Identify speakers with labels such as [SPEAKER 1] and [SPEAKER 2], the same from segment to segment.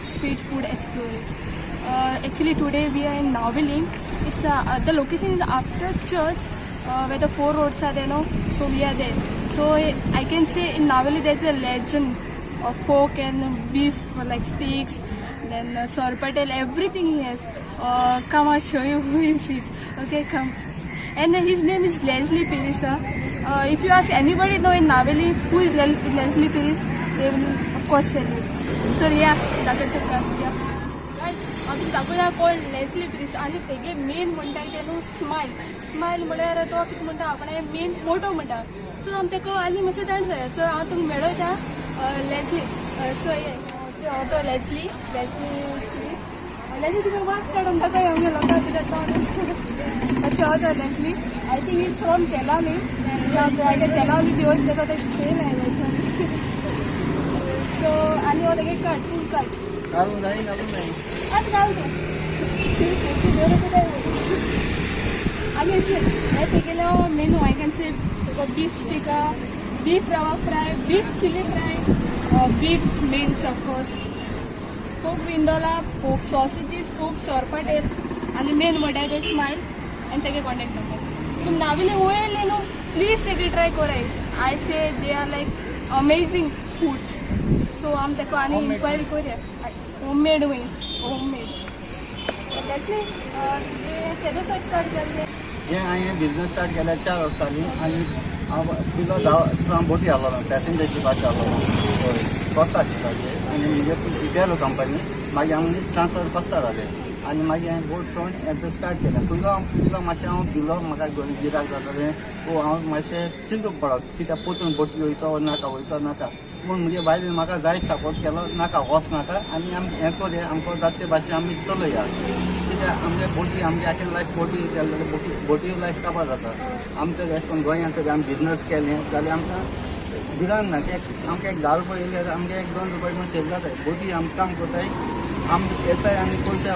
[SPEAKER 1] street food explorers. Actually, today we are in Navili. It's the location is after church, where the four roads are there. No, so we are there. So I can say in Navili there's a legend of pork and beef, like steaks, then sorpatel, everything he has. Come, I'll show you who is it. Okay, come. And his name is Leslie Pirisa. If you ask anybody though in Navili who is Leslie Piris, they will of course tell you. So yeah, guys, अजून दाखवूया कोण Leslie पिरिस आणि तेगे main म्हणटा तेन्ना smile म्हळ्यार तो कितें म्हणटा आपण मेन मोटो म्हणटा सो आमी तेका आनी मातशें जाण जाय सो हांव तुमकां मेळयता लेस्ली सो तो लेस्ली तुका वास काडून दाखय आमगे लोकांक कितें तो अच्छा तो Leslie I think is from Telavali Telavali दिवून तेका ते सेम आहे सो आनी हो तेगे कट फूल कट
[SPEAKER 2] घालून जाय
[SPEAKER 1] आज घाल दे आणि हे तेगेलो menu I can say beef स्टिका beef rava fry beef chili fry beef mince of course pork vindaloo pork sausages pork sorpotel आणि मेन म्हटल्यार ते स्मायल आनी तेगे कॉन्टेक्ट नंबर तुम नाविली वयले न्हू प्लीज तेगे ट्राय कोराय I say they are like amazing foods so आमी तेका आनी इन्क्वायरी कोरया होममेड केदो स्टार्ट केल्ले
[SPEAKER 2] हे हांवें बिजनस स्टार्ट केल्या 4 वर्सांनी आनी हांव पिलो 10 बोटी आहलो पॅसेंजर शिपाचे आहलो कोस्ता शिपाचे आनी म्हणजे इपेलो कंपनी मागीर हांव ट्रान्सफर कोस्ता जालें आनी मागीर हांवें बोट सोडून हें स्टार्ट केलें पिलो मातशें हांव भिलो म्हाका गिरायक जातालें वो हांव मातशें चिंतूंक पडत कित्याक पोतून बोटी वयचो नाका पूण म्हणजे बायलेन म्हाका जायत सपोर्ट केलो नाका वच नाका आनी आमी हें करुया आमकां जाता ते भाशेन आमी चलया कित्याक आमचे बोटी आमचे आख्खें लायफ बोटी केलें जाल्यार बोटी लायफ काबार जाता आमचे अशें करून गोंयांत तरी आमी बिजनस केलें जाल्यार आमकां भिरांत ना कित्याक आमकां एक 10 रुपया येयले जाल्यार आमकां 1-2 रुपया म्हण सेव जाताय बोटी आमी काम कोताय आमी येताय आनी पयशे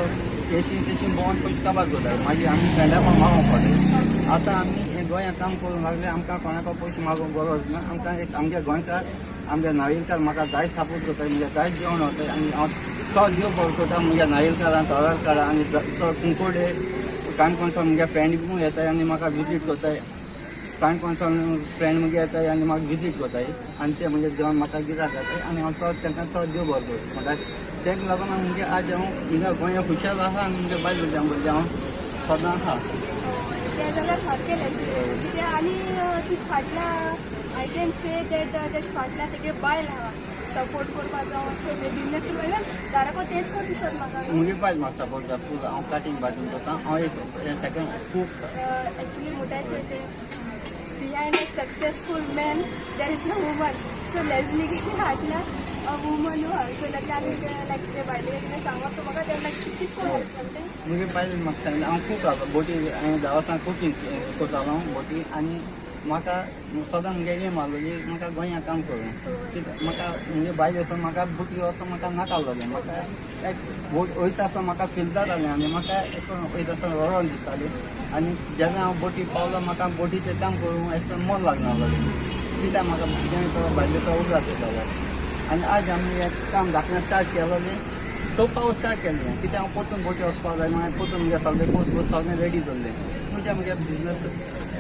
[SPEAKER 2] एशी भोंवन पयशे काबार कोताय मागीर आमी फ्रेंडा मागोवंक पडटा आतां आमी गोंयांत काम करूंक लागले आमकां कोणाको पयशे मागोवंक गरज ना आमकां एक आमगे गोंयकार आमगे नायलकार म्हाका जायत सपोर्ट करता म्हणजे जायत जेवण वता आनी हांव चड देव बरो करता म्हज्या नायलकारां तोराकारां आनी चड कुंकोडे काणकोणसान म्हगे फ्रेंड बी येताय आनी म्हाका विजीट करताय काणकोणसान फ्रेंड म्हगे येताय आनी म्हाका विजीट करताय आनी ते म्हजे जेवण म्हाका गिरायक जाताय आनी हांव चड तांकां चड देव बरो करता म्हणल्यार तेका लागून हांव म्हणजे आज हांव हिंगा गोंया खुशाल आहा आनी म्हजे बायल भुरग्यां भुरगें हांव सदां आहा
[SPEAKER 1] जाल्यार सारकें कित्याक आनी तुज फाटल्या आय कॅन से दॅट तेज फाटल्या तेगे बायल आहा सपोर्ट करपा जावं बिजनस म्हणल्यार घराको तेच कर दिसत म्हाका
[SPEAKER 2] मुगे बायल म्हाका सपोर्ट करता फूल हांव काटींग बाटींग करता हांव एक सेकंड खूब
[SPEAKER 1] एक्चुली म्हणटाचें तें behind a successful man there is a woman so Leslie फाटल्या अ वुमन आहा सो लायक आमी लायक ते बायले कितें सांगप तो म्हाका तें लायक कितें कोण
[SPEAKER 2] मुगे बायल म्हाका सांगलें हांव खूब रावता बोटी हांवें 10 वर्सां कुकींग करतालो हांव बोटी आनी म्हाका सदां म्हगे एम आहलोली म्हाका गोंयांत काम करूं कित्याक म्हाका म्हणजे बायल वचून म्हाका बोटी वचून म्हाका नाकालोलें म्हाका लायक बोट वयता आसतना म्हाका फील जातालें आनी म्हाका अशें करून वयता आसतना रडोन दिसतालें आनी जेन्ना हांव बोटी पावलो म्हाका बोटीचें काम करूं अशें करून मन लागनासलोलें कित्याक म्हाका कितें बायलेचो उगडास येतालो आनी आज आमी हें काम धाकलें स्टार्ट केलोलें चोवपाक स्टार्ट केलें कित्याक हांव परतून बोटी वचपाक जाय मागीर परतून म्हगे सगळें पोस्ट सगळें रेडी दवरलें म्हणजे म्हगे बिजनस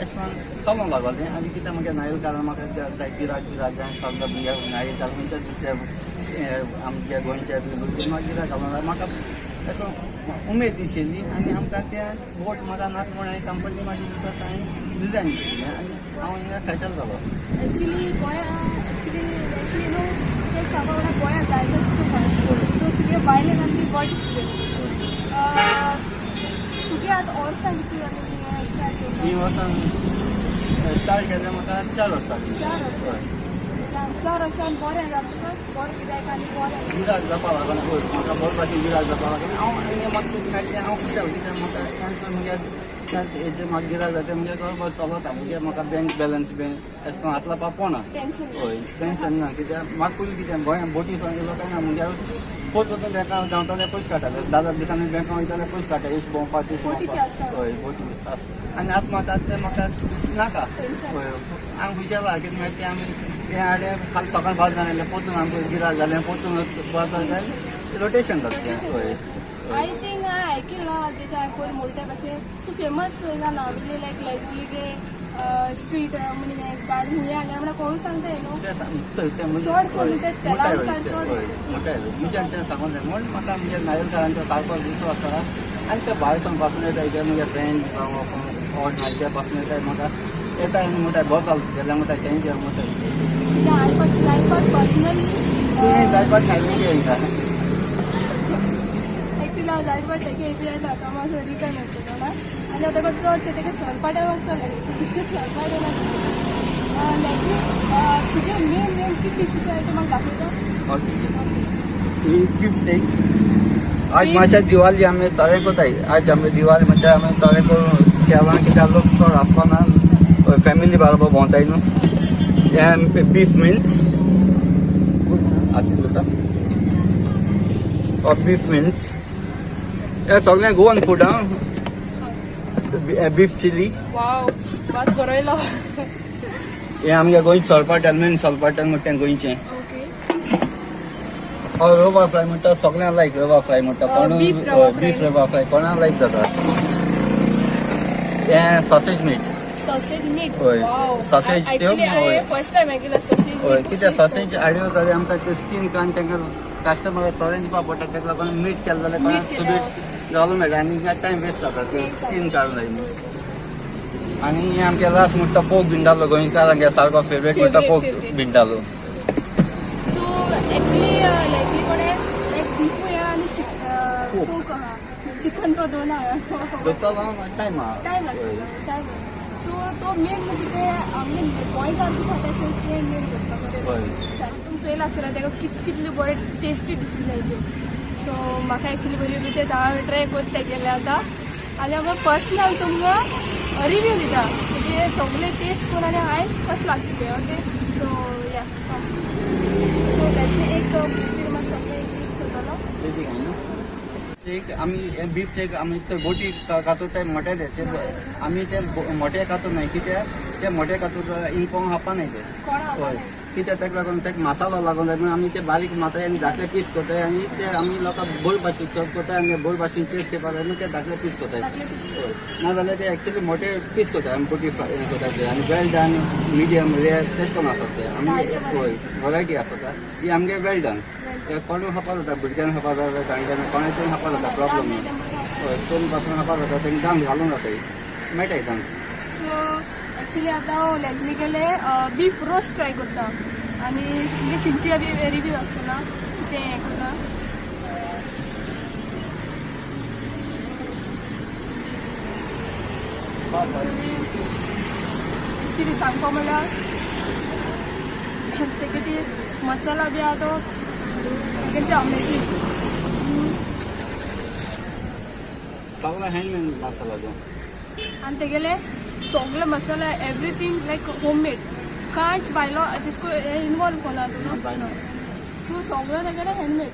[SPEAKER 2] अशें करून चलोंक लागलें आनी कित्याक म्हगे नायलकारां म्हाका जाय गिरायक जाय सगळें म्हगे नायलकार खंयचे दुसरे आमगे गोंयचे बी भुरगे म्हाका गिरायक घालूंक म्हाका अशें करून उमेद दिशिल्ली आनी आमकां तें बोट म्हाका नाका म्हूण हांवें कंपनी म्हाजी बिकॉज हांवें डिजायन केली आनी हांव हिंगा सेटल जालो
[SPEAKER 1] एक्चुली गोंयांत एक्चुली न्हू ते सांगपा वांगडा गोंयांत जायतो सो तुगे बायलेक आनी बॉडी तुगे आतां वर्सां कितली आनी स्टार्ट केली
[SPEAKER 2] ही वर्सां स्टार्ट केलें म्हाका 4 वर्सांनी
[SPEAKER 1] 4 वर्सांनी बरें जाता बरें गिरायक आनी बरें
[SPEAKER 2] गिरायक जावपा लागना पळय म्हाका बरे भाशेन गिरायक जावपा लागना हांव म्हाका कितें मेळटा हांव खुशाल कित्याक म्हाका तांचो म्हगे हेजे म्हाका गिरायक जाता म्हणजे बरो चलता म्हणजे म्हाका बँक बॅलन्स बी अशें करून हात लावपाक पडना हय टेंशन ना कित्याक म्हाका पयलीं कितें गोंयांत बोटी येयलो काय ना म्हणजे पोत वचून बँकां धांवताले पयशे काडटाले 10 दिसांनी बँकां वयताले पयशे काडटाले इश्ट भोंवपाक तीस भोंवपाक हय बोटी आसा आनी आतां म्हाका तें म्हाका नाका हय हांव खुशाल आहा कितें मागीर तें आमी तें हाडे खाली सकाळ भात जालें पोतून आमकां गिरायक जालें पोतून बाजार जालें रोटेशन जातलें हय
[SPEAKER 1] आय थिंक हांवें आयकिलां तेच्या पयर मोठे भाशेन तूं फेमस पळयला नावेली लायक लेस्लीगे स्ट्रीट म्हणजे गाडी हुंय हांगा म्हणल्यार कोण सांगता न्हू
[SPEAKER 2] चड सांगून जाय म्हण म्हाका म्हणजे नायलकारांचो सारको दिसो आसता आनी ते भायर सावन पासून येता इथे म्हजे फ्रेंड ऑड म्हाजे पासून येता म्हाका येता आनी म्हणटा बरो चालू गेल्या म्हणटा चेंज म्हणटा
[SPEAKER 1] जायपाक पर्सनली
[SPEAKER 2] जायपाक खायली येता
[SPEAKER 1] एक्चुअली हांव जायपाक तेगे येते येता कामाचो रिटर्न येता थोडा आनी आतां चडशे तेगे सरपाट्यार वचून सरपाट्यार तुजे मेन कितें डिशीज आसा ते म्हाका दाखयता
[SPEAKER 2] गिफ्ट आज मातशें दिवाळी आमी तळे कोताय आज आमी दिवाळी म्हणजे आमी तळे करून केलां कित्याक लोक चड आसपाना फॅमिली बरोबर भोंवताय न्हू हे बीफ मिल्स आतां बीफ मिल्स हे सगळें गोवन फूड आं बीफ चिली
[SPEAKER 1] वाव वाज बरयलो
[SPEAKER 2] हे आमगे गोंयचें सोलपाटेल मेन सोलपाटेल म्हणटा तें गोंयचें
[SPEAKER 1] ओके
[SPEAKER 2] रवा फ्राय म्हणटा सगळ्यांक लायक रवा फ्राय म्हणटा कोण
[SPEAKER 1] beef
[SPEAKER 2] रवा फ्राय कोणाक लायक जाता हे सॉसेज मीट
[SPEAKER 1] सॉसेज मीट
[SPEAKER 2] होय.
[SPEAKER 1] वाव
[SPEAKER 2] Sausage त्यो, होय.
[SPEAKER 1] फर्स्ट टाइम आयकिला सॉसेज
[SPEAKER 2] हय कित्याक सॉसेज हाडयो जाल्यार आमकां ते स्कीन काडून तांकां कस्टमर तोडें दिवपा पडटा ताका लागून मीट केलें जाल्यार कोणाक सुबेज घालूंक मेळटा आनी टायम वेस्ट जाता ते स्कीन काडून जाय न्हू आनी हे आमगे लास्ट म्हणटा पोक भिंडालो गोंयकारांगे सारको फेवरेट म्हणटा पोक भिंडालो
[SPEAKER 1] सो एक्चुअली लायकली कोणे एक बीफ आनी पोक आहा चिकन तो दोन आहा
[SPEAKER 2] दोतोलो टायम
[SPEAKER 1] टायम लागता टायम सो तो मेन म्हणजे ते आमगे गोंयकार बी खाताचे ते मेन करता
[SPEAKER 2] हय.
[SPEAKER 1] तुमी चोयला आसतलें तेका कितले बरे टेस्टी डिशीज जाय त्यो सो म्हाका एक्चुअली बरी रुची हांव ट्राय करता गेले आतां आनी हांव पर्सनल तुमकां रिव्यू दिता म्हणजे सगळे टेस्ट करून आनी हांवें कशें लागता ते ओके सो या सो त्यातले एक मात सगळे एक करतलो
[SPEAKER 2] एक आमी बीफ ते आमी ते बोटी खातो ते मोठे ते आमी ते मोठे खातो नाही कित्याक ते मोठे खातो इनकोंग हापा नाही ते
[SPEAKER 1] कोण
[SPEAKER 2] हय कित्याक ताका लागून ताका मसालो लागून जाय म्हणून आमी ते बारीक माताय आनी धाकले पीस करताय आनी ते आमी लोकांक बोल भाशेन सर्व करताय आनी बोल भाशेन टेस्ट करपा जाय म्हणून ते धाकले पीस करताय नाजाल्यार ते एक्चुअली मोठे पीस करताय आमी बोटी करताय ते आनी वेल डन मिडियम रेअर तेश कोन्न आसता ते आमी हय वरायटी आसता ही आमगे वेल डन कोणूय खावपा जाता भुरग्यांक खावपा जाता जाणट्यांक कोणाचें खावपा जाता प्रॉब्लम ना हय दोन पासून खावपा जाता तेंकां दाम घालूंक जाताय मेळटाय तांकां
[SPEAKER 1] सो एक्चुअली आतां हांव लेजली गेले बीफ रोस्ट ट्राय करता आनी सिन्सियर रिव्यू आसता ना तें हें करता एक्चुअली सांगपा म्हणल्यार तेगे ती मसाला बी आहा तो तेंचे अमेझींग
[SPEAKER 2] सगळो हँडमेड मसाला तो
[SPEAKER 1] आनी तेगेले सगळे मसाला एवरीथींग लायक होममेड कांयच भायलो तेजको इनवॉल्व कोना तूं सो सगळें तेगेले हँडमेड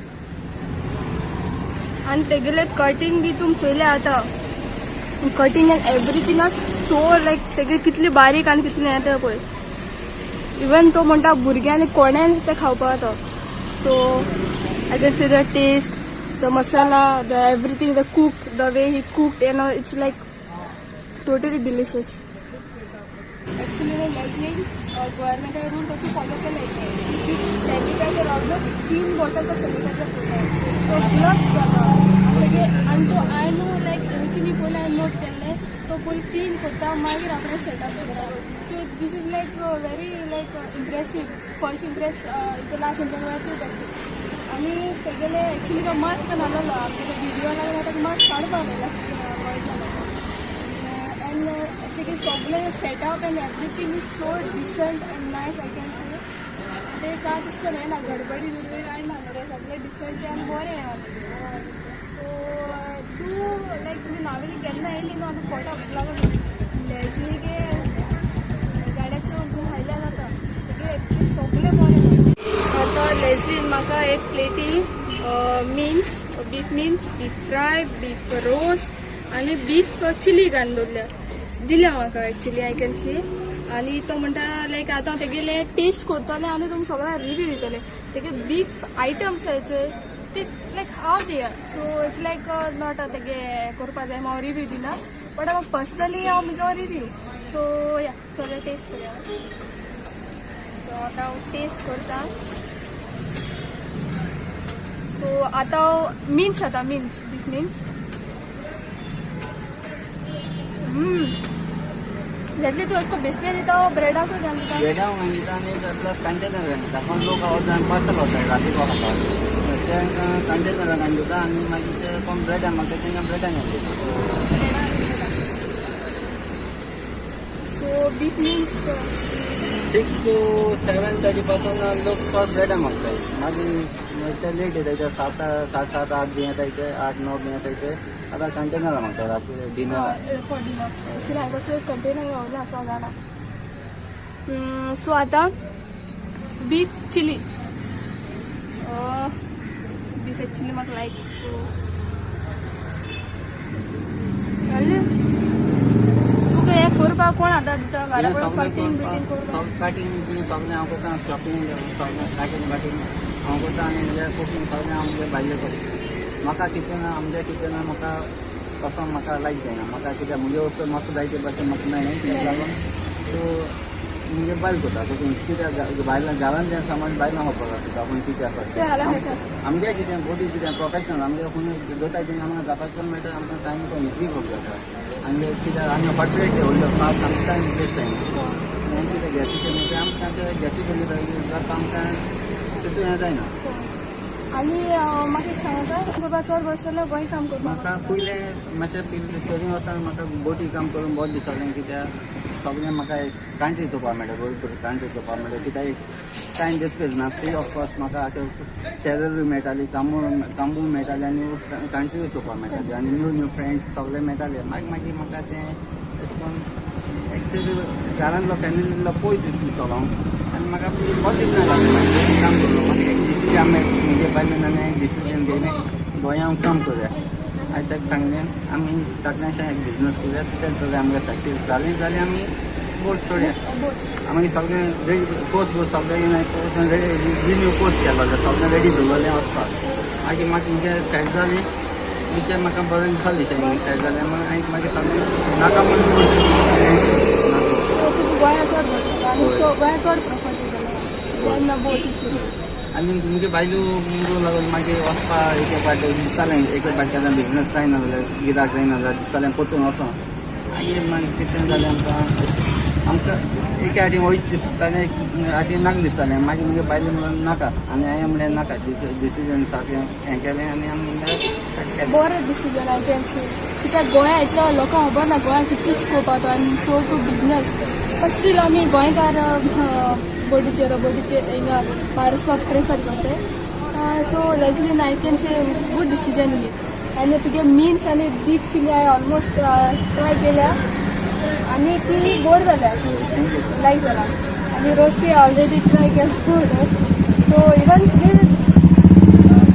[SPEAKER 1] आनी तेगेले कटींग बी तुमी चोयले आतां कटींग एंड एवरीथींग आस सो लायक तेगे कितली बारीक आनी कितलें येता पळय इवन तो म्हणटा भुरग्यांनी कोण्यान ते खावपा तो so I can see the taste the masala the everything the cook the way he cooked you know it's like totally delicious. Actually, मैं लाइकली गवर्नमेंट का रूल कैसे फॉलो कर लेते हैं कि सैनिटाइजर ऑलमोस्ट 3 बॉटल का सैनिटाइजर होता है तो प्लस जाता है आणि तो आय नो लाईक एवची बोला नोट केले तो पयली 3 करता मागीर आपण सेटअप करता so this is like very like impressive first impress is last impress तू तशी आणि तेगेले एक्चुअली तो मास्क नालो आपल्याला व्हिडिओ लागला तर मास्क काढपा लागला के सगळे setup and everything is so decent and nice I can say ते कांय तशें करून येना गडबडी बिडबडी कांय ना ते सगळें डिसेंट आनी बरें येना सो तूं लायक तुमी नावेली केन्ना येयली न्हू आतां पोटाक लागून लेजली गे गाड्याचेर तूं खायल्या जाता तेगे सगळें बरें आतां लेजलीन म्हाका एक प्लेटी means beef means beef fry beef roast आनी बीफ चिली घालून दवरल्या दिल्या म्हाका एक्चुअली आय कॅन सी आनी तो म्हणटा लायक आतां तेगेले टेस्ट करतले आनी तुमी सगळ्यांक रिव्यू दितले तेगे बीफ आयटम्स आहाय ते लायक हांव there so it's like not तेगे करपा जाय हांव रिव्यू दिना बट हांव पर्सनली हांव म्हजो रिव्यू सो या चल टेस्ट करूया सो आतां हांव टेस्ट करता सो आतां हांव मिन्स आता मिन्स बीफ मिन्स जातले तूं अशें बेश्टें दिता ब्रेडाकूय घालता
[SPEAKER 2] ब्रेडाक घालता आनी प्लस कंटेनर घालता कोण लोक वचून पार्सल वता रातीक खातात ते कंटेनरान घालता आनी मागीर ते कोण ब्रेडाक मागता तेंकां ब्रेडान घालता
[SPEAKER 1] सो बीफ मिन्स
[SPEAKER 2] 6 to 7:30 पासून लोक चड ब्रेडाक मागतात मागीर ते लेट येता 7, 8 बी येता ते 8, 9 बी येता ते आतां कंटेनरां मागता राती डिनर
[SPEAKER 1] फॉर डिनर एक्चुअली हांवें कसो कंटेनर गावला असो जाणा सो आतां बीफ चिली बीफ चिली म्हाका लायक सो तुका हें करपाक कोण आतां दिता घरा कडेन कटींग बिटींग करपाक
[SPEAKER 2] काटींग बी सगळें हांव करता शॉपिंग सगळें काटींग वाटींग हांव करता आनी म्हणजे कुकींग सगळें हांव म्हणजे भायलें करता म्हाका किचन आमच्या किचनान म्हाका तसो म्हाका लायक जायना म्हाका कित्याक म्हजे वस्तू म्हाका जाय ते भाशेन म्हाका मेळ्ळें तेका लागून सो म्हणजे बायल करता कुकींग कित्याक भायल्या घरान जें सामान बायलां वापरता तुका पूण कितें
[SPEAKER 1] तें
[SPEAKER 2] आसा
[SPEAKER 1] जाल्यार मेळटा
[SPEAKER 2] आमगे कितें बोटी कितें प्रोफेशनल आमगे खंय दोताय तें आमकां जावपाक करून मेळटा आमकां टायम तो इजी करूंक जाता आनी कित्याक आमी हॉटेल ठेवल्लो फास्ट आमकां टायम वेस्ट जायना आनी कितें गॅसीचेर म्हणजे आमकां ते गॅसीचेर जाता आमकां तितून हें जायना
[SPEAKER 1] आनी म्हाका एक सांगता करपाक चड बसलो गोंय काम करपाक
[SPEAKER 2] म्हाका पयलें मातशें ट्रेनींग वचून म्हाका बोटी काम करून बरें दिसलें कित्याक सगळें म्हाका कंट्री चोवपाक मेळटा भरपूर कंट्री चोवपाक मेळटा कित्याक एक टायम डिस्पेस ना फ्री ऑफ कॉस्ट म्हाका आतां सॅलरी मेळटाली कामूय मेळटालें आनी कंट्री चोवपाक मेळटाली आनी न्यू फ्रेंड्स सगळे मेळटाले मागीर म्हाका तें अशें करून एक्चुली घरांतलो फॅमिलीलो पयस दिसलो आनी म्हाका बरें दिसना लागलें काम करून म्हाका एक डिसिजन म्हणजे बायलेन आनी एक डिसिजन घेयलें गोंयांत काम करुया आनी ताका सांगलें आमी तातल्याशें एक बिजनस करुया तें जाल्यार आमकां सक्सेस जालें जाल्यार आमी बोट सोडया आमी सगळें रेडी पोस्ट बोट सगळें रिन्यू पोस्ट केलो सगळें रेडी दवरलें वचपाक मागीर म्हाका म्हणजे सेट जालें विचार म्हाका बरें दिसलें दिशेन सेट जालें हांवें मागीर सगळें नाका म्हणून
[SPEAKER 1] गोंया चड बसता आनी गोंया चड प्रिफर केलें तेन्ना बोटीचेर
[SPEAKER 2] आनी तुमगे बायलो मुगो लागून मागीर वचपाक एक फावट दिसतालें एक फावट केन्ना बिजनस जायना जाल्यार गिराक जायना जाल्यार दिसतालें परतून वचों मागीर कितें जालें आमकां एके फावटी वयत दिसतालें फावटी नाका दिसतालें मागीर मुगे बायलो म्हणून नाका आनी हांवें म्हणलें नाका डिसिजन सारकें हें केलें आनी आमी म्हणलें
[SPEAKER 1] बरें डिसिजन आय कॅन से कित्याक गोंया इतलो लोकांक खबर ना गोंया कितली स्कोप आसा आनी टू बिजनस बट स्टील आमी गोंयकार बोटीचेर हिंगा भायर वचपाक प्रिफर करता so actually I can say good decision ही आनी तुगे मिन्स आनी बीफ चिली हांवें ऑलमोस्ट ट्राय केल्या आनी ती गोड जाल्या लायक जाला आनी रोस्टी ऑलरेडी ट्राय केला फूड सो इवन तुगे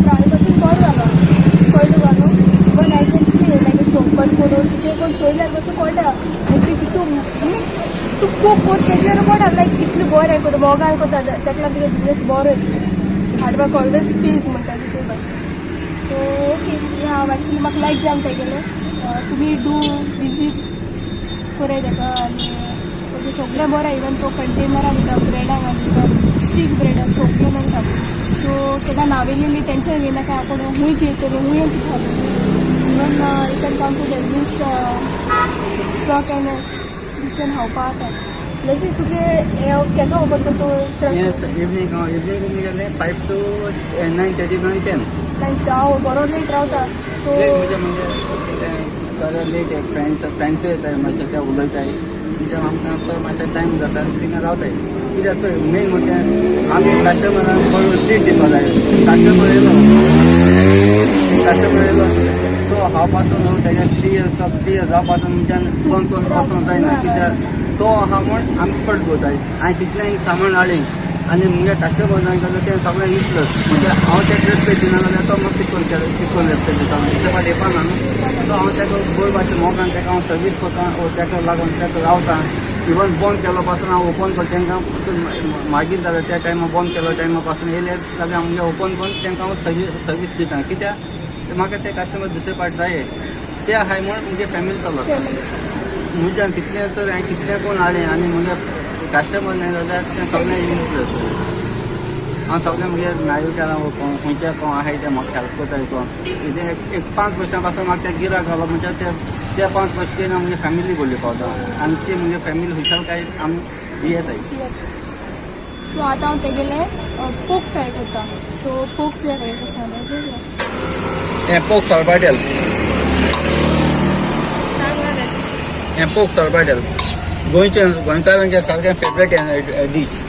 [SPEAKER 1] फ्राय पासून बरो जालो कळ्ळें तुका न्हू even I can say like स्टोपन करून तुगे कोण चोयल्यार मातसो कळटा आनी तितून तूं खूब खूब तेजेर पडा लायक कितलें बरें करता मोगाल करता ताका लागून तुगे बिजनस बरो हाडपाक ऑलवेज पेज म्हणटा तितून अशें सो ओके हांव एक्चुली म्हाका लायक जावन तेगेलें तुमी डू विजीट कोराय ताका आनी तुगे सगळें बरें इवन तो कंटेनरान दिता ब्रेडाक घालता स्टीक ब्रेड सोंपलें मेळटा सो केन्ना नावेलेली टेंशन घेयनाका पूण खूंय जेयतली खूंय दिताली even you can come to this truck and you can खावपा जाता लायक तुगे केन्ना ओपन करता
[SPEAKER 2] इवनींग गेलें 5 to 9:30 9:10
[SPEAKER 1] लायक हांव बरो लेट रावता सो
[SPEAKER 2] जाल्यार लेट फ्रेंड्स येताय मातशें ते उलयताय म्हणजे आमकां तो मातशें टायम जाता थिंगा रावताय कित्याक चोय मेन म्हणजे आमी कस्टमरांक बरो सीट दिवपा जाय कस्टमर येयलो तो हांव पासून तेज्या क्लियर जावपासून म्हणजे फोन करून वचोंक जायना कित्याक तो आहा म्हूण आमी कट करताय हांवें कितलें सामान हाडलें आनी मुगे कस्टमर जाय जाल्यार तें सगळें युजलस म्हणजे हांव तेका रेस्पेक्ट दिना जाल्यार तो म्हाका कितकोन रेस्पेक्ट दिता दुसरे फावट येवपा ना न्हू सो हांव तेका बरे भाशेन मोगान तेका हांव सर्वीस करता वो तेका लागून तेका रावता इवन बंद केलो पासून हांव ओपन करता तांकां मागीर जाल्यार त्या टायमार बंद केलो टायमा पासून येयले जाल्यार आमगे ओपन करून तांकां हांव सर्वीस दिता कित्याक म्हाका ते कस्टमर दुसरे पाट जाय ते आहाय म्हूण मुगे फॅमिली चलता म्हज्यान कितलें तर हांवें कितलें कोण हाडलें आनी मुगे कस्टमर ना जाल्यार तें सगळें यूजलेस हांव सगळें मुगे नायव केलां खंयचे कोण आहाय ते म्हाका हेल्प करताय कोण एक 5 वर्सां पासून म्हाका ते गिरायक घालो म्हणजे ते 5 वर्स केन मुगे फॅमिली बोली पावता आनी ती मुगे फॅमिली खुशाल काय आमी येताय
[SPEAKER 1] सो आतां हांव तेगेले पोक ट्राय करता सो पोकचे रेट आसा
[SPEAKER 2] हें पोक सोरपाटेल हें पोक सोरपाटेल गोंयकारांचें सारकें फेवरेट डीश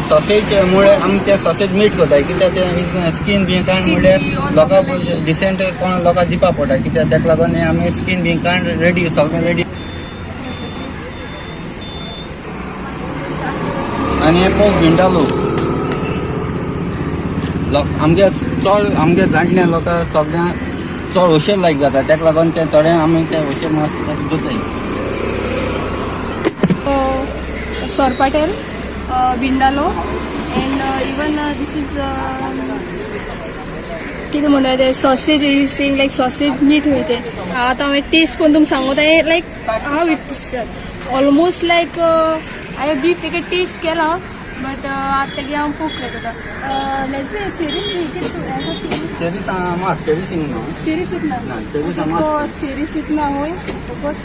[SPEAKER 2] सॉसेज मुळे आमी ते सॉसेज मीट करताय कित्याक ते स्कीन बी काण म्हणल्यार लोकांक डिसेंट कोण लोकांक दिवपा पडटा कित्याक ताका लागून आमी स्कीन बी काण रेडी सगळें रेडी आनी हें पोक भिंडालो आमगे चड आमगे जाणट्या लोकांक सगळ्यांक चड उशीर लायक जाता ताका लागून ते थोडे आमी ते उशीर मातशे धुताय
[SPEAKER 1] सोरपाटेल बिंडालो एंड इवन दिस इज कितें म्हणटा ते सॉसेज सेंग लायक सॉसेज मीट वयते आतां हांवें टेस्ट करून तुमकां सांगोता लायक हाव इट टेस्टेड ऑलमोस्ट लायक हांवें बीफ तेगे टेस्ट केला बट आतां तेगे हांव पोक करता चेरी सीट ना होय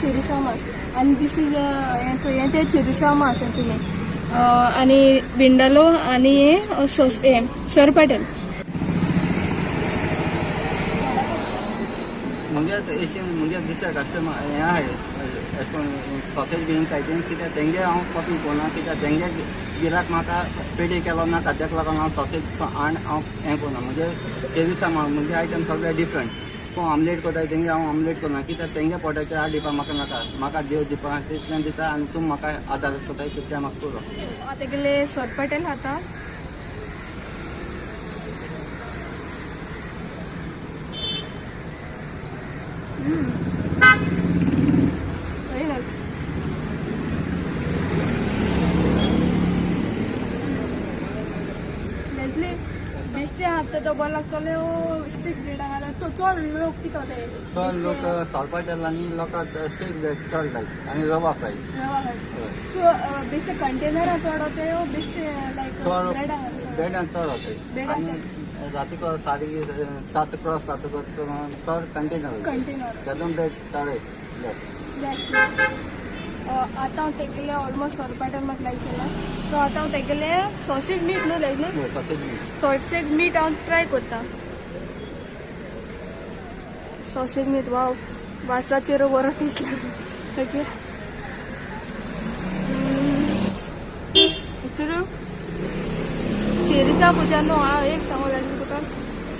[SPEAKER 1] चेरी सामास आनी दीस इज हें ते चेरी सामास एक्चुली आनी बिंडालो आनी हे सोरपाटेल
[SPEAKER 2] म्हणजे दुसरे कस्टमर हें आहाय अशें करून सॉसेज बीन खायचे कित्याक तेंगे हांव कॉपी कोना कित्याक तेंगे गिराक म्हाका पेडी केलो नाका ताका लागून हांव सॉसेज आनी हांव हें कोना म्हणजे चेरीसा म्हणजे आयटम सगळे डिफरंट कोण आमलेट करता तेंगे हांव आमलेट करना कित्याक तेंगे पोटाचे आड दिवपा म्हाका नाका म्हाका देव दिवपा तितल्यान दिता आनी तुमी म्हाका आदार कोताय तितल्या म्हाका करो
[SPEAKER 1] आतां तेगेले सोरपाटेल खाता बेश्टे हाडटा तो बरो लागतले स्टीक ब्रेडा घालून तो चड लोक कितें
[SPEAKER 2] चड लोक सोरपाटेल आनी लोकांक स्टीक ब्रेड चड लायक आनी रवा फ्राय
[SPEAKER 1] सो बेश्टे कंटेनरां चड होते बेश्टे लायक
[SPEAKER 2] ब्रेडान चड होताय आनी रातीको 7 क्रॉस चड कंटेनर तातूंत ब्रेड चड
[SPEAKER 1] आतां हांव तेगेले ऑलमोस्ट सोरपाटेल म्हाका लायक जाला सो आतां हांव तेगेले सॉसेज मीट न्हू लायक न्हू सॉसेज मीट हांव ट्राय करता सॉसेज मीट वाव वासाचेर बरो टेस्ट ओके एक्चुली चेरीसा भुजा न्हू हांव एक सांगू जाय तुका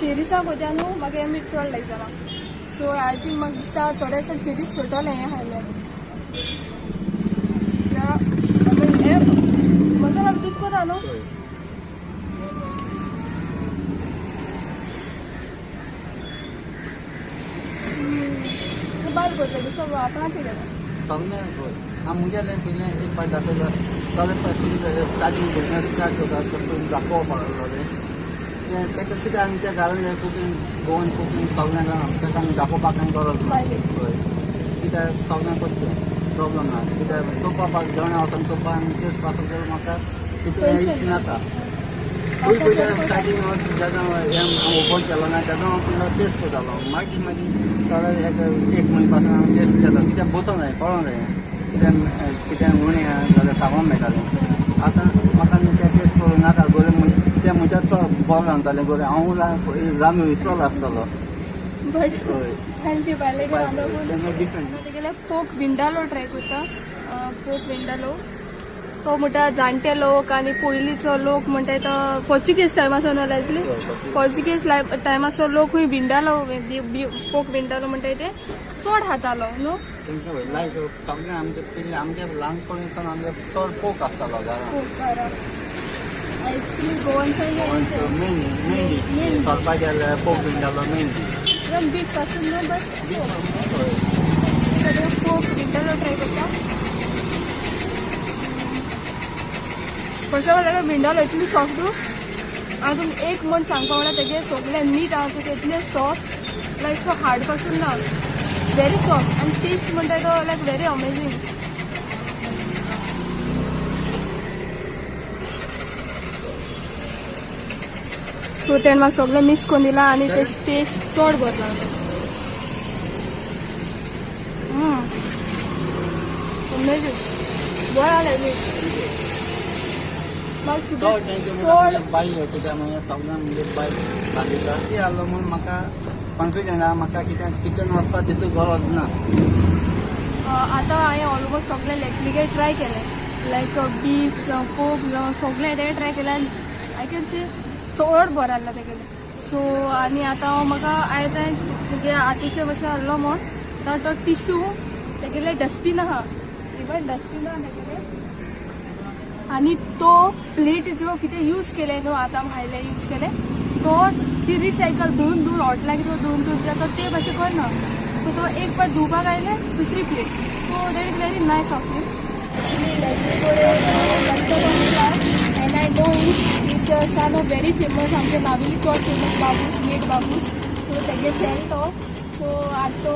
[SPEAKER 1] चेरीसा भुजा न्हू म्हाका हें मीट चड लायक जाला सो आय थिंक म्हाका दिसता थोडेशें चेरीस सुटोलें हें खायल्यार मसाला दूध कोता न्हू बायल करता दुसरो आपणाचेर
[SPEAKER 2] सगळें मुगे पयलें एक पाट जाता स्टार्टींग बिजनस स्टार्ट करता दाखोवपाक लागलो तेका कितें आमी त्या घालून कुकींग गोवन कुकींग सगळें तेका आमी दाखोवपाक गरज ना कित्याक सगळें करचें प्रॉब्लम ना कित्याक तोपाक जेवणा वचून तोपा आनी टेस्ट पासून जर म्हाका तितलें इश्यू नाका पयलीं स्टार्टींग जेन्ना हें ओपन केलो ना तेन्ना हांव पयलो टेस्ट करतालो मागीर थोडे एक म्हयने पासून हांवें टेस्ट केलो कित्याक बसोंक जाय कळोंक जाय कितें उणें जाल्यार सांगोंक मेळटालें आतां म्हाका न्ही तें टेस्ट करूंक नाका गोरे तें म्हज्या चड बरें रांदतालें गोरे हांव रांदून विसरलो आसतलो
[SPEAKER 1] बट थँक्यू
[SPEAKER 2] डिफरंट
[SPEAKER 1] तेगेले पोक विंडालो ट्राय करता पोक विंडालो तो म्हणटा जाणटे लोक आनी पयलींचो लोक म्हणटा तो पोर्चुगीज टायमाचो न्हू लायकली पोर्चुगीज टायमाचो लोक खूंय विंडालो पोक विंडालो म्हणटा ते चड खातालो न्हू
[SPEAKER 2] लायक सगळें आमगे ल्हानपणीसान आमगे चड पोक आसतालो घरान
[SPEAKER 1] एक्चुली गोवन्सांनी
[SPEAKER 2] मेन सोरपाटेल पोक विंडालो मेन
[SPEAKER 1] बीफ पासून न्हू बट पोक विंडालो ट्राय करता फर्स्ट ऑफ ऑल ताका भिंडलो इतली सॉफ्ट आनी तुमकां एक म्हण सांगपा म्हळ्यार तेगे सगळें मीठ आसा ते इतलें सॉफ्ट लायक तो हार्ड पासून ना व्हेरी सॉफ्ट आनी टेस्ट म्हणटा तो लायक व्हेरी अमेझींग. सो तेणें म्हाका सगळें मिक्स करून दिलां आनी तेची टेस्ट चड बरो लागलो. अमेझींग बरें जालें मीठ चड
[SPEAKER 2] बाय येता त्यामुळे सगळ्यांक म्हणजे बाय सांगितलं ती आलो म्हणून म्हाका कॉन्फिडंट आहा म्हाका कितें किचन वचपाक तितू गरज ना.
[SPEAKER 1] आतां हांवें ऑलमोस्ट सगळें लेगेट ट्राय केलें लायक बीफ जावं पोक जावं सगळें ते ट्राय केलें आनी आय कॅन से चड बरो आहलो तेगेलें. सो आनी आतां म्हाका हांवें तुगे आतांचे भशेन आहलो म्हण तो टिश्यू तेगेलें डस्टबीन आहा इवन डस्टबीन आहा तेगेलें आनी तो प्लेट जो कितें यूज केलें न्हू आतां भायले यूज केलें तो ती रिसायकल धुवन हॉटलाक कितें धुवन जाता ते भाशेन करना. सो तो एक पाट धुवपाक आयलें दुसरी plate so that is very nice of you. And I know is son of very famous आमचे नावेली चड famous Babush meet Babush so तेगे चॅन तो सो आतां तो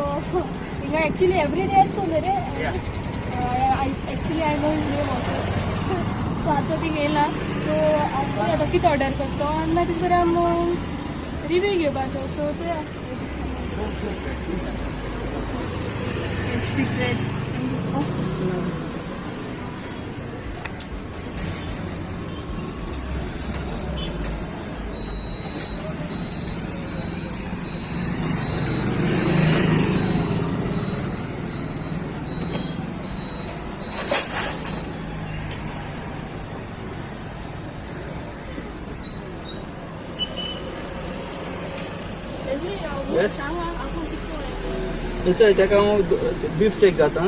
[SPEAKER 1] हिंगा एक्चुली एवरी डे येता तो रे actually I know is name also. So आतां ती येयला सो आतां कितें ऑर्डर करता आनी मागीर बरें आमी रिव्यू घेवपाचो सो ते स्टिक ब्रेड.
[SPEAKER 2] Yes. इथं तेका हांव बीफ स्टेक घालता.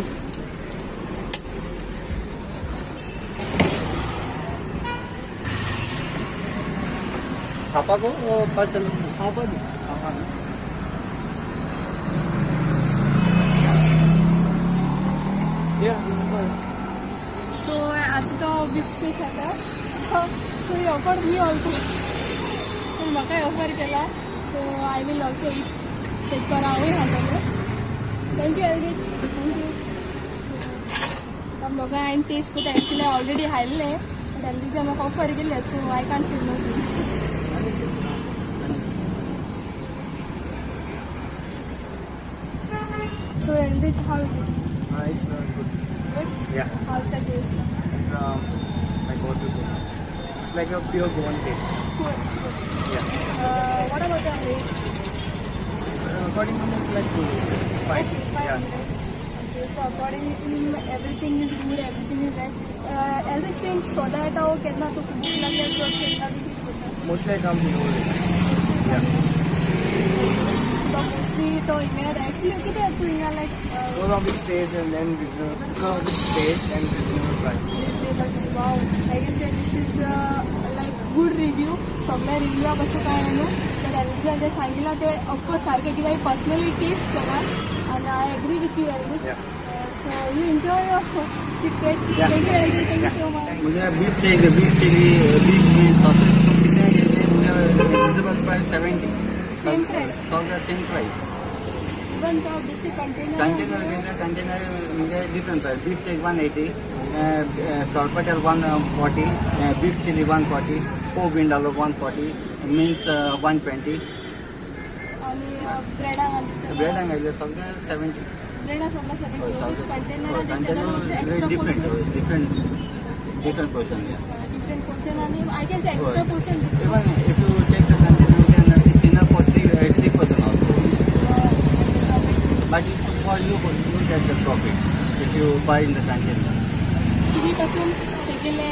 [SPEAKER 2] खावपाक पार्सल खावपाक दी
[SPEAKER 1] सो आतां तो बीफ स्टेक खाता so he offer me also so म्हाका ऑफर केला so I will also eat तेक पर हांवूय खातलें. Thank you एलगीच thank you. म्हाका हांवें टेस्ट करता एक्चुली ऑलरेडी खाल्लें बट एलगीचे म्हाका ऑफर केले so I can't say no to. So एलगीच how it is
[SPEAKER 3] It's good.
[SPEAKER 1] Good.
[SPEAKER 3] Yeah.
[SPEAKER 1] How's the taste?
[SPEAKER 3] My go-to soup. It's like a pure Goan taste.
[SPEAKER 1] Good.
[SPEAKER 3] Yeah.
[SPEAKER 1] What about the rates?
[SPEAKER 3] According to me, it's like good. Fine.
[SPEAKER 1] Okay,
[SPEAKER 3] Yeah.
[SPEAKER 1] Okay, so according to him, everything is good, everything is right. Everything soda येता हो केन्ना तो खूब लागले तो केन्ना बी ठीक करता.
[SPEAKER 3] Mostly I come to know it. Yeah.
[SPEAKER 1] तो मोस्टली तो हिंगा एक्चुअली कितें तूं हिंगा लायक
[SPEAKER 3] Goes on big stage and then reasonable. Goes on big stage and reasonable price.
[SPEAKER 1] Wow I can say this is like good review. सगळे रिव्यूआ कशें काय न्हू बट एलजीन जे सांगितलं ते ऑफकोर्स सारकें कित्याक पर्सनली टेस्ट केला आनी आय एग्री विथ यू एलजी.
[SPEAKER 3] Yeah.
[SPEAKER 1] So you enjoy your stick bread.
[SPEAKER 3] Yeah.
[SPEAKER 1] Thank you एलजी. Thank you so much.
[SPEAKER 2] म्हणजे beef beef sausages reasonable price 70.
[SPEAKER 1] Same price.
[SPEAKER 2] सगळं same price.
[SPEAKER 1] Even the district container.
[SPEAKER 2] Container म्हणजे different price. Beef steak 180, sorpotel 140, beef chili 140, pork vindaloo 140, mince 120.
[SPEAKER 1] आणि Breda घालता.
[SPEAKER 2] Bread हांगायले सगळें 70.
[SPEAKER 1] ब्रेडा सगळं separate container
[SPEAKER 2] container different portion.
[SPEAKER 1] Different portion आणि I can say extra portion.
[SPEAKER 2] Even if you take the container, it's enough for three person also. But it's for you get the profit if you buy in the container.
[SPEAKER 1] तुम्ही पासून तेगेले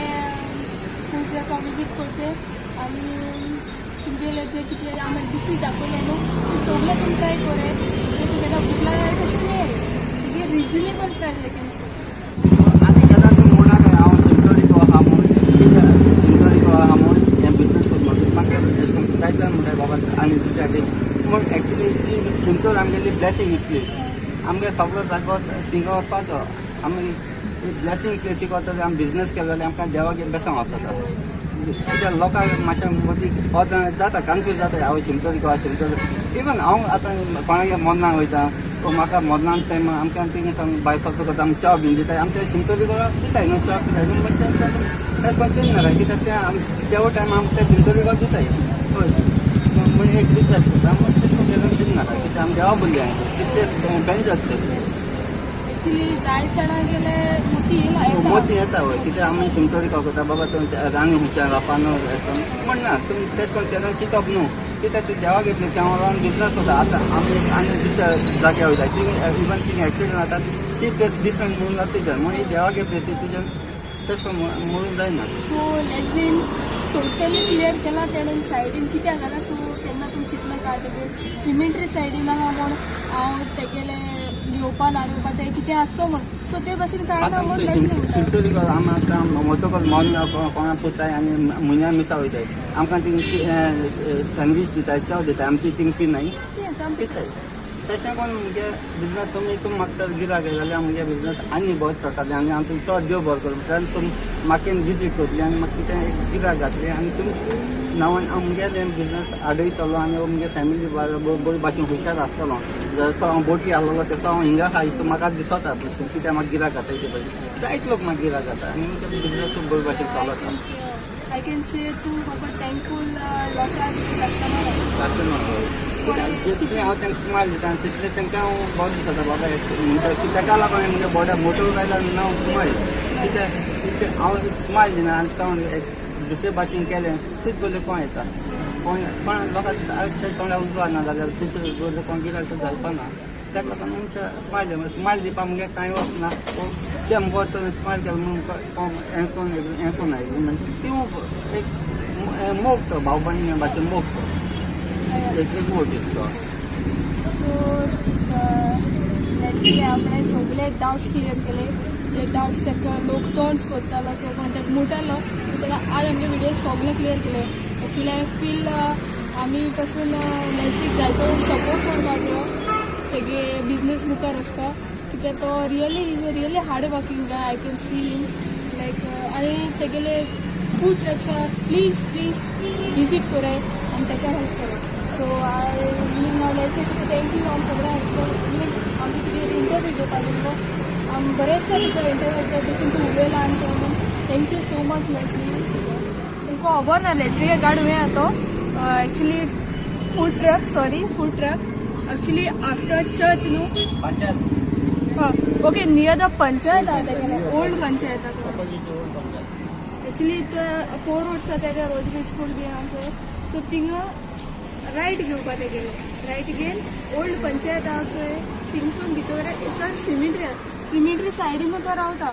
[SPEAKER 1] खूब लोकां visit करचे आणि तुमगेले जे कितले आम्हाला district दाखवले न्हू ते सगळे तुम्ही ट्राय करे तुमगेला भूक लागल्यार तशें नाही तुगे रिजनेबल प्रायस लेकिन
[SPEAKER 2] आनी केन्ना तूं म्हणून हांव सिंथोरीक आहा म्हणून हें बिजनस करता म्हाका जाय जाय म्हणटा बाबा आनी दुसऱ्या पूण एक्चुली ती सिंथोर आमगेली ब्लेसींग इतली आमगे सगळो जागो थिंगा वचपाचो आमी ब्लेसिंग प्लेसी करता आमी बिजनेस केलो जाल्यार आमकां देवाक बेसांव वचता त्या लोकांक मातशें मदीं जाता कन्फ्यूज जाता हांव शिमटोरी गोवा शिमटोरी इवन हांव आतां कोणागे मरनाक वयता म्हाका मरनाक टायम आमकां थिंग सांग बाय सचो करता आमी च्या बीन दिताय आमी ते शिमटोरी गोवा दिताय न्हू च्या पिताय न्हू तेच पण चेंज ना कित्याक तेवो टायम आमी ते शिमटोरी गोवा दिताय हय म्हणजे एक रिक्वेस्ट करता तें केल्यार चेंज नाका कित्याक आमी देवा बोल्ली हांवें कितले बेंच जाता
[SPEAKER 1] ॲक्च्युली जाय जाणां गेले मोठी येयला
[SPEAKER 2] मोती येता हय कित्याक आमी शिमटोरी करता बाबा रांग हुंच्या रापानो म्हणना तुमी तेच करून केन्ना चिंतप न्हू कित्याक ती देवा घेतली तेव्हा रावन बिजनस करता आतां आमी आनी दुसऱ्या जाग्यार वयता ती इवन थिंग एक्सिडंट जाता ती प्लेस डिफरंट म्हणून जाता तुज्यान म्हणून देवा गे प्लेसी तुज्यान तेच म्हणून जायना
[SPEAKER 1] सो लेसबीन टोटली क्लियर केला तेणेन सायडीन कित्याक घाला सो केन्ना तुमी चिंतना काय सिमेंट्री सायडीन आहा म्हूण हांव तेगेले घेवपा नारोवपा ते कितें आसतो म्हूण सो ते भाशेन काय ना म्हूण
[SPEAKER 2] शिमटोरी आमी आतां मोटोकर मॉर्निंग कोणा पुताय आनी म्हयन्या मिसा वयताय आमकां थिंग सँडवीच दिताय चाव दिताय आमची थिंग पिनाय पिताय तशें करून मुगे बिजनस तुमी म्हाका गिरायक जाल्यार मुगे बिजनस आनी बरें चडटलें आनी हांव तुमचो चड देव बरो करूं जाल्यार तुमी म्हाका विजीट करतली आनी म्हाका कितें एक गिरायक घातली आनी तुमी नांवान हांव मुगेलें बिजनस आडयतलो आनी मुगे फॅमिली बरे भाशेन हुशार आसतलो जसो हांव बोटी आहलो तसो हांव हिंगा आहा सो म्हाका दिसता कित्याक म्हाका गिरायक घाताय ते पळय जायत लोक म्हाका गिरायक घाता आनी मुगे बिजनस बरे भाशेन चलता
[SPEAKER 1] I can say तूं बाबा थँकफूल लोकांक कस्टमर
[SPEAKER 2] जितलें हांव तांकां स्मायल दिता तितलें तांकां हांव बरो दिसता बाबा ताका लागून मुगे बोड्या मोटो जाल्यार नांव स्मायल कित्याक हांव स्मायल दिना आनी तो एक दुसरे भाशेन केलें तीच बोले कोण येता कोण लोकांक तोंड्या उजवा ना जाल्यार दुसरे बोले कोण गिरायक घालपा ना ताका लागून आमच्या स्मायल दिवपा मुगे कांय वचना ते मुगो स्मायल केलो म्हणून हें कोन्न आयली म्हणजे ती एक मोग तो भाव भयणी भाशेन मोग तो एक मोग दिसतो
[SPEAKER 1] सो नेक्स्ट आपणे सगळे डाउट्स क्लियर केले जे डाउट्स ताका लोक टोन्स करतालो सो कोण ताका मुटालो तेका आज आमचे व्हिडिओ सगळे क्लियर केले एक्चुली आय फील आमी पासून नेक्स्ट जायतो सपोर्ट करपाचो तेगे बिजनेस मुखार वचपा कित्याक तो really hard working guy I can see him like आनी तेगेले food trucks are please visit कराय आनी ताका हेल्प कराय so I now like thank you आमी सगळ्या हेल्प कर आमचे कितें इंटरव्यू घेवपाक न्हू आमी बरें आसता तुका इंटरव्यू भशेन तूं उलयला आनी तें थँक्यू सो मच लेस्ली तुमकां खबर ना लेस्ली गाडी हें तो actually food truck actually after church new
[SPEAKER 2] panchayat
[SPEAKER 1] okay near the panchayat आहा तेगेले ओल्ड पंचायत एक्चुली 4 रोड्स आहा तेगे रोजरी स्कूल बी आहा सो थिंगा रायट घेवपा तेगेले रायट घेवन ओल्ड पंचायत आहा चोय थिंगसून भितर सिमेंट्री सायडीन तो रावता